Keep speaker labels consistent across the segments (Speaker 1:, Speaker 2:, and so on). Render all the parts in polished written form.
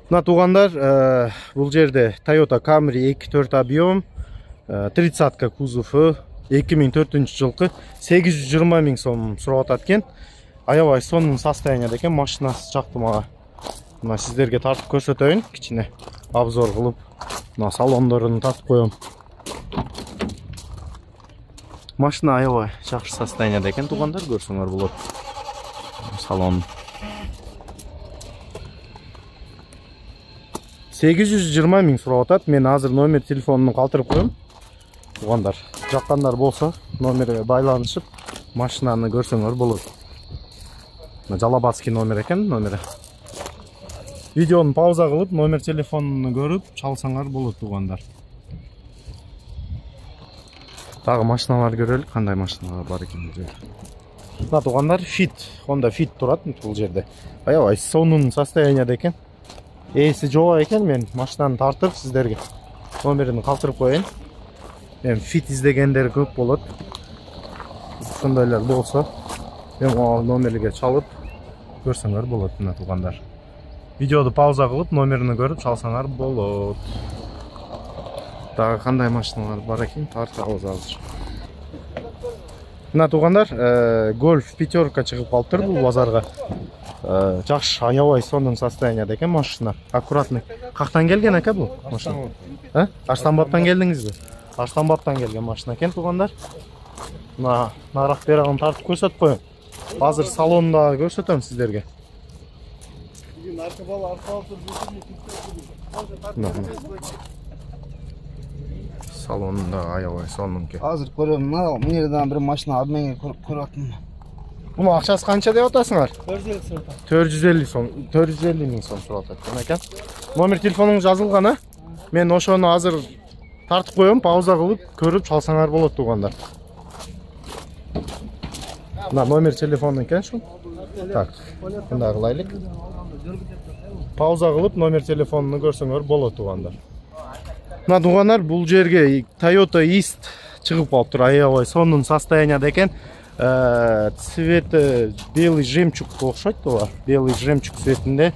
Speaker 1: Мына туугандар, бул жерде Toyota Camry 2.4 объем, 30-ка кузову, 2004-жылкы 820 миң сом сурап атат экен. Аябай сонун состоянияда экен, машинасы жакты мага. Мына сиздерге тартып көрсөтөйүн, кичине обзор кылып, мына салондорун тартып коем. Машина аябай жакшы состоянияда экен, туугандар, көрсөңөр болот. Салон 820 миң сурап атат. Мен азыр номер телефонун калтырып коем. Туугандар, жаккандар болсо, номерге байланышып, машинаны көрсөңөр болот. Жалабатский номер экен, номери. Видеону пауза кылып, номер телефонуну көрүп, чалсаңар болот, туугандар. Дагы машиналар көрөлүк, кандай машиналар бар экен бул жерде. Мына туугандар, Fit, Honda Fit турат бул жерде. Аябай сонун состоянияда экен. Эси жок экен, мен машинаны тартып сиздерге номерин калтырып коеюн. Мен Fit издегендер көп болот. Ошондойлор болсо, мен номерге чалып көрсөңөр болот, мына туугандар. Видеоду пауза кылып, номерин көрүп чалсаңар болот. Дагы кандай машиналар бар экен, тартабыз азыр. Мына туугандар, Golf 5 чыгып калыптыр бул базарга. Жакшы, аябай сонун состоянияда экен машина. Аккуратный. Кактан келген экен бул машина? Арстанбабтан келдиңизби? Арстанбабтан келген машина экен, туугандар. Мына нарак берагын тартып көрсөтүп коем. Азыр салонда көрсөтөм сиздерге. Салонда аябай сонун экен.
Speaker 2: Азыр көрөм, мына жерден бир машина обменге көрүп аттым.
Speaker 1: Бунун акчасы канча деп атасыңар?
Speaker 2: 450
Speaker 1: сом. 450 миң сом сурап атат экен. Номер телефонуңуз жазылган, а? Мен ошону азыр тартып коем, пауза кылып көрүп чалсаңар болот, туугандар. Мына номер телефону экен шу. Так, мындай кылайлык. Пауза кылып номер телефонуну көрсөңөр болот, туугандар. Мына туугандар, бул жерге Toyota East чыгып калыптыр, аябай сонун состоянияда экен. Цвети белый жемчугка окшойт, була. Белый жемчуг цветинде.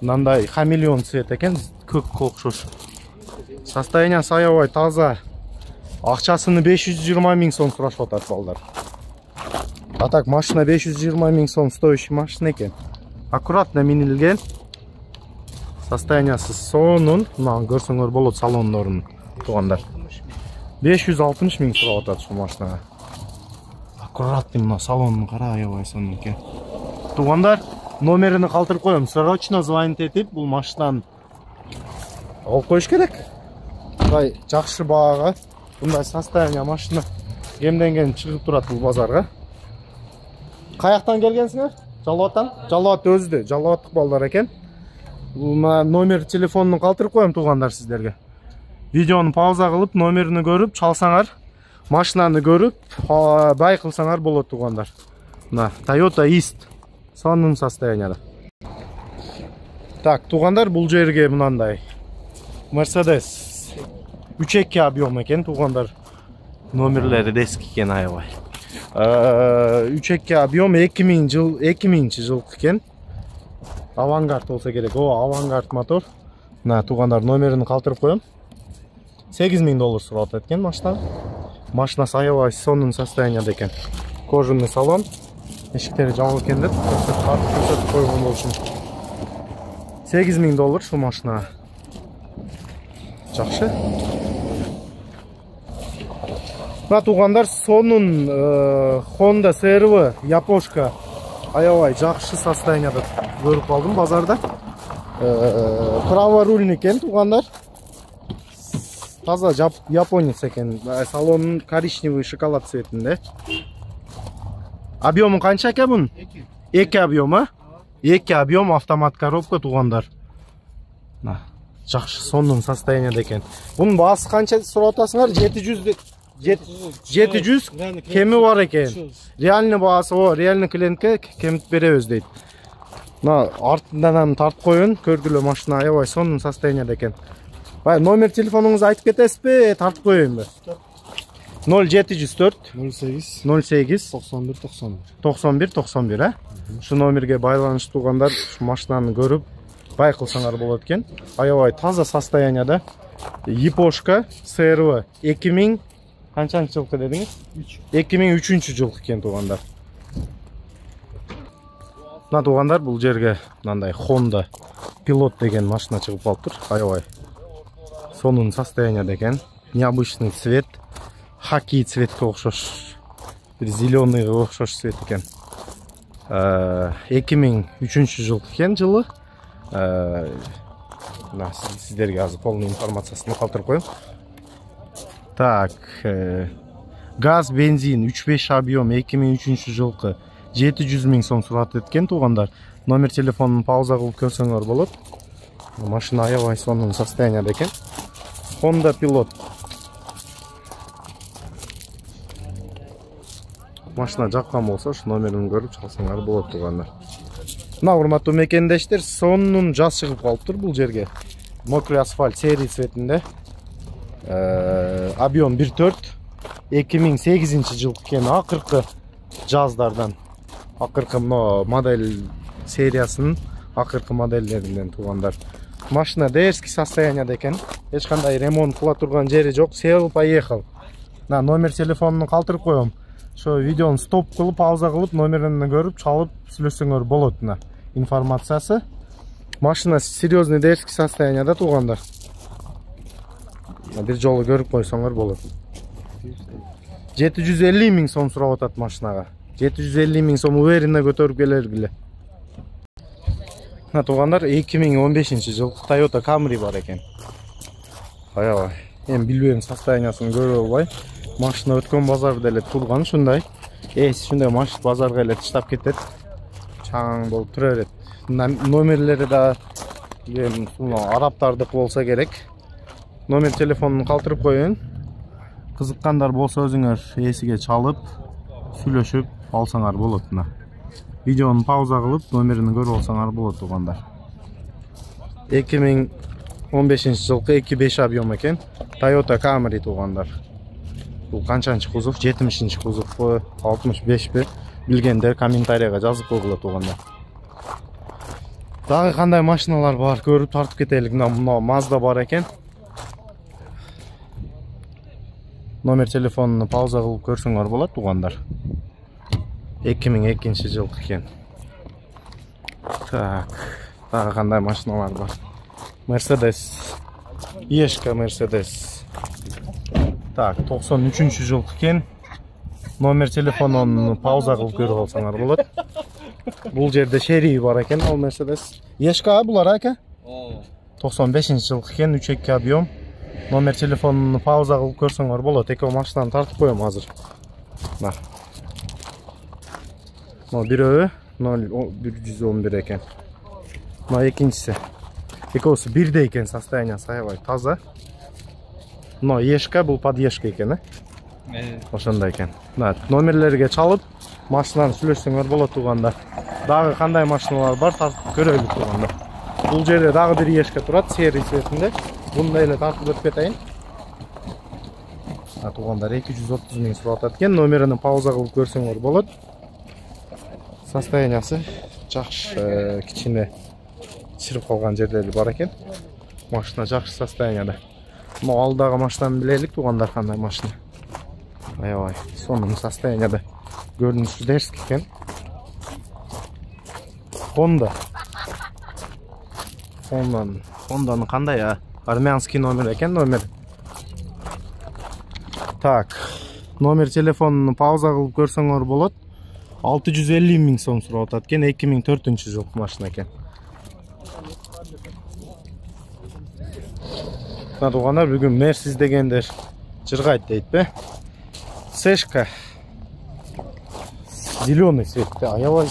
Speaker 1: Мындай хамелеон цвет экен, көккө окшош. Состояниясы аябай таза. Акчасыны 520 миң сом сурашып атат балдар. А так машина 520 миң сом стоящий машина экен. Аккуратно минилген. Состояниясы сонун. Мына көрсөңөр болот салондорун, туугандар. 560 миң сурап атат ушул машинага. Аккуратный мына салонун кара, аябай сонун экен. Туугандар, номерини калтырып коем. Срочно звонить этип, бул машинаны алып коюш керек. Мындай жакшы баага, мындай состояние машина кемденген чыгып турат бул базарга. Каяктан келгенсиңер? Жалауаттан? Жалауат өзүдө, жалауаттык балдар экен. Бул номер телефонун калтырып коем, туугандар, сиздерге. Видеону пауза кылып, номерини көрүп чалсаңар, машинаны көрүп, бай кылсаңар болот, туугандар. Мына Toyota East сонун состоянияда. Так, туугандар, бул жерге мынандай Mercedes 3.2 объем экен, туугандар. Номерлери дески экен, аябай. 3.2 объем 2000 жылкы экен. Авангард болсо керек. Авангард мотор. Мына туугандар, номерин калтырып коем. $8000 сурап атат машина. Машинасы аябай сонун состоянияда экен. Кожаный салон. Эшиктери жабык экен деп көрсөтүп койгон болчумун. $8000 шу машина. Жакшы. Мына туугандар, сонун Honda CR-V япошка аябай жакшы состоянияда көрүп калдым базарда. Праворульный экен, туугандар. Таза японец экен. Салонун коричневый шоколад цветинде. Объему канча экен бунун? 2 объем, а? 2 объем автомат коробка, туугандар. Жакшы сонун состоянияда экен. Бунун баасы канча сурап атасыңар? 700 кеми бар экен. Реальный баасы, реальный клиентке кемит беребиз дейт. Мына артынан тартып коюн, көргүлө машина аябай сонун состоянияда экен. Номер телефонуңузду айтып кетесизби? Тартып коеюнбу? 0704 08 91 91, а? Şu номерге байланыш туугандар, машинаны көрүп, байкылсаңар болот экен. Аябай таза состоянияда. Япошка СРВ 2000 канчанчы жылкы дедиңиз? 2003 жылкы экен туугандар. Мына туугандар, бул жерге мындай Honda Pilot деген машина чыгып калыптыр. Аябай сонун состоянияда экен. Необычный цвет. Хаки цветке окшош. Бир зеленыйга окшош цвет экен. 2003 жыл экен жылы. Сиздерге азыр полный информациясын калтырып коем. Так, газ, бензин 3.5 объем 2003 жылкы 700 000 сом сурат эткен туугандар. Номер телефонун пауза кылып көрсөңөр болот. Машина аябай сонун состоянияда экен. Honda Pilot. Машина жаккан болсо, ушу номерин көрүп чалсаңар болот туугандар. Мына урматтуу мекендештер, сонун жаз чыгып калыптыр бул жерге. Мокрый асфальт серий цветинде. Объем 1.4 2008 жыл экен. Акыркы жаздардан, акыркы мына модель сериясынын акыркы модельдеринен туугандар. Машина дерзкий состоянияда экен. Эч кандай ремонт кыла турган жери жок. Сел, поехал. На номер телефонун калтырып коем. Şu videonu stop kılıp, pauza kılıp, numaranı görüp, çalıp, sülüsünür bolotuna informasyası. Maşina серьезный дерзкий состоянияда тугандар. Bir жолу көрүп койсоңор болот. 750 000 сом сурап атат машинага. 750 000 сом уверенно көтөрүп келер беле. Мына тугандар 2015 жыл Toyota Camry бар экен. Аябай. Эми билбейм состояниясын көрө албай. Машина өткөн базарда эле турган ушундай. Шундай машина базарга эле таштап кетет. Чаң болуп тура берет. Номерлери да араптардык болсо керек. Номер телефонун калтырып коюн. Кызыккандар болсо өзүңөр эсиге чалып, сүйлөшүп алсаңар болот мына. Видеону пауза кылып, номерин көрүп алсаңар болот туугандар. 2015 жылкы 2.5 объем экен. Toyota Camry туугандар. Бул канчанчы кузов? 70-нчи кузовпу, 65пи? Билгендер комментарийга жазып койгула туугандар. Дагы кандай машиналар бар, көрүп тартып кетелик. Мына Mazda бар экен. Номер телефонуну пауза кылып көрсөңөр болот туугандар. 2002 жыл экен. Так, дагы кандай машиналар бар? Mercedes. Ешка Mercedes. Так, 93 жыл экен. Номер телефонун пауза кылып көрүп алсаңар болот. Бул жерде шерии бар экен, ал Mercedes. Ешка булар ака? 95 жыл экен, 3.2 объем. Номер телефонун пауза кылып көрсөңөр болот. Экөө машинаны тартып коем азыр. Мына. Мына бирөө 0111 экен. Мына экинчиси. Экөөсү бирдей экен, состояниясы аябай таза. Но ешка бул подъешка экен, ошондой экен. Номерлерге чалып, машинаны сүйлөшсөңөр болот туугандар. Дагы кандай машиналар бар, тартып көрөлүк туугандар. Бул жерде дагы бир ешка турат, серый цветинде. Буну эле тартып өтүп кетейин. Туугандар 230 000 сурап атат экен. Номерин пауза кылып көрсөңөр болот. Состояниясы жакшы, кичине чырып калган жерлери бар экен. Машина жакшы состоянияда. Мына алдагы машинаны билелик туугандар, кандай машина. Аябай сонун состоянияда. Көрүнүшү дерзкий экен. Honda. Hondanын кандай, армянский номер экен, номер. Так, номер телефонун пауза кылып көрсөңөр болот. 650 000 сом сурап атат экен, 2004 жыл машина экен. Туугандар, бүгүн Mercedes дегендер жыргайт дейт Сэшка. Зеленый цветте, аябай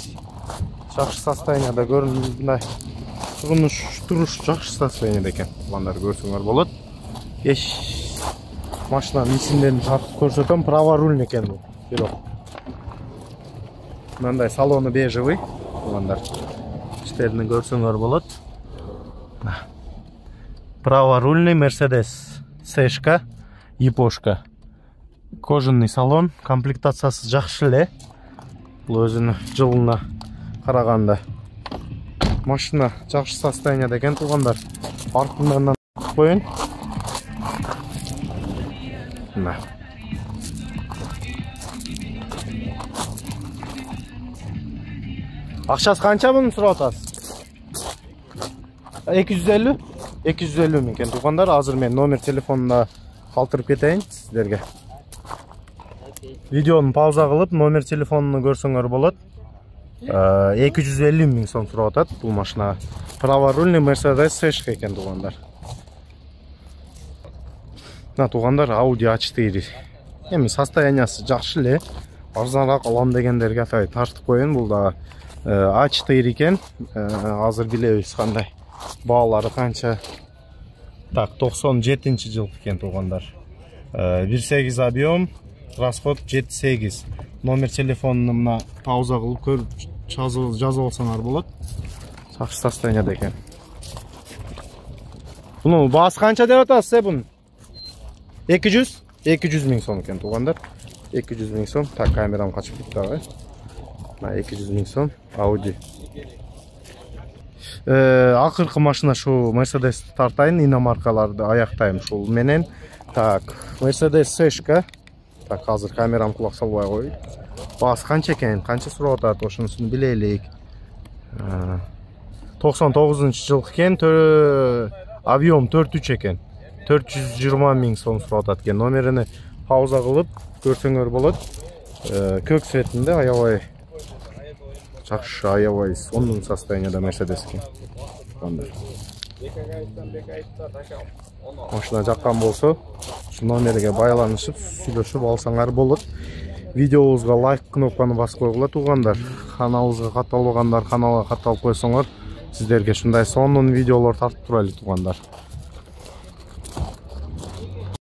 Speaker 1: жакшы состоянияда көрүнүп, туруш жакшы состоянияда экен. Туугандар, көрсөңөр болот. Машинанын ичинден тартып көрсөтөм, праворульный экен бул. Бирок мындай салону бежевый, туугандар. Ичтерин көрсөңөр болот. Праворульный Mercedes Сэшка, япошка. Кожаный салон, комплектациясы жакшы эле. Бул өзүнүн жылына караганда Машина жакшы состоянияда экен туугандар. Артынан коюн. Мына. Акчасы канча муну сурап атасыз? 250? 250 миң экен туугандар. Азыр мен номер телефонуна калтырып кетейин сиздерге. Видеону пауза кылып, номер телефонуну көрсөңөр болот. 250 миң сом сурап атат бул машина. Праворульный Mercedes C экен туугандар. Туугандар, Audi A4. Эми состояниясы жакшы эле. Арзаныраак алам дегендерге тартып коюн. Бул да A4 экен. Азыр билебиз кандай. Баалары канча. Так, 97-жыл экен туугандар. 1.8 объем, расход 7.8. Номер телефонуну мына пауза кылып көрүп жазып алсаңар болот. Жакшы состоянияда экен. Буну баасы канча деп атасыз бун? 200 миң сом экен туугандар. 200 миң сом. Так, камерам качып кетти ага. Мына 200 миң сом Audi. Акыркы машина шу Mercedes тартайын, иномаркаларды аяктайм шул менен. Так, Mercedes C-ка. Так, азыр камерам кулак салбай коюй. Баасы канча экен? Канча сурап атат? Ошонусун билелик. 99-жыл экен, объем 4.3 экен. 420 миң сом сурап атат экен. Номерини пауза кылып көрсөңөр болот. Көк цветинде аябай жакшы, аябай сонун состоянияда Mercedes экен. Машина жаккан болсо, ушу номерге байланышып, сүйлөшүп алсаңар болот. Видеобузга лайк кнопканы басып койгула туугандар. Каналыбызга катталбагандар каналга катталып койсоңор, сиздерге ушундай сонун видеолор тартып турайлы туугандар.